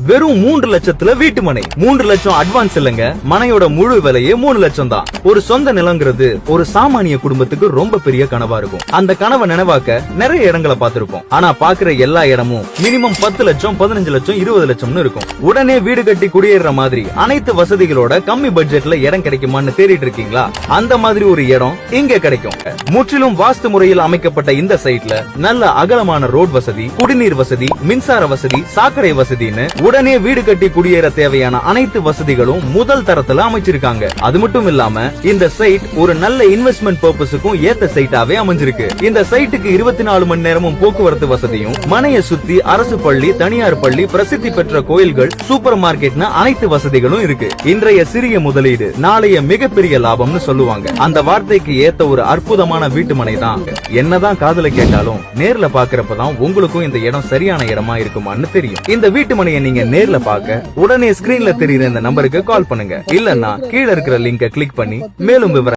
வெறும் 3 லட்சத்துல வீட்டு மனை. 3 லட்சம் அட்வான்ஸ் இல்லங்க, மனையோட முழு விலையே 3 லட்சம் தான். ஒரு சொந்த நிலங்கிறது ஒரு சாமானிய குடும்பத்துக்கு ரொம்ப பெரிய கனவா இருக்கும். அந்த கனவை நினைவாக்க நிறைய இடங்களை பார்த்திருப்போம். ஆனா பாக்குற எல்லா இடமும் மினிமம் 10 லட்சம் 15 லட்சம் 20 லட்சம்னு இருக்கும். உடனே வீடு கட்டி குடியேற மாதிரி அனைத்து வசதிகளோட கம்மி பட்ஜெட்ல இடம் கிடைக்குமான்னு தேடிட்டு இருக்கீங்களா? அந்த மாதிரி ஒரு இடம் இங்க கிடைக்கும். முற்றிலும் வாஸ்து முறையில் அமைக்கப்பட்ட இந்த சைட்ல நல்ல அகலமான ரோட் வசதி, குடிநீர் வசதி, மின்சார வசதி, சாக்கடை வசதின்னு உடனே வீடு கட்டி குடியேற தேவையான அனைத்து வசதிகளும் முதல் தரத்துல அமைச்சிருக்காங்க. அது மட்டும் இல்லாம இந்த சைட் ஒரு நல்ல இன்வெஸ்ட்மெண்ட் பர்பஸுக்கும் ஏத்த சைட்டாவே அமைஞ்சிருக்கு. இந்த சைட்டுக்கு 24 மணி நேரமும் போக்குவரத்து வசதியும், மனையை சுத்தி அரசு பள்ளி, தனியார் பள்ளி, பிரசித்தி பெற்ற கோயில்கள், சூப்பர் மார்க்கெட்னு அனைத்து வசதிகளும் இருக்கு. இன்றைய சிறிய முதலீடு நாளைய மிகப்பெரிய லாபம்னு சொல்லுவாங்க. அந்த வார்த்தைக்கு ஏத்த ஒரு அற்புதமான வீட்டு மனை தான். என்னதான் காதுல கேட்டாலும் நேர்ல பாக்குறப்பதான் உங்களுக்கும் இந்த இடம் சரியான இடமா இருக்குமான்னு தெரியும். இந்த வீட்டு மனையை நீங்க நேர்ல பார்க்க உடனே ஸ்கிரீன்ல தெரியுற இந்த நம்பருக்கு கால் பண்ணுங்க. இல்லன்னா கீழ இருக்கிற லிங்கை கிளிக் பண்ணி மேலும் விவரம்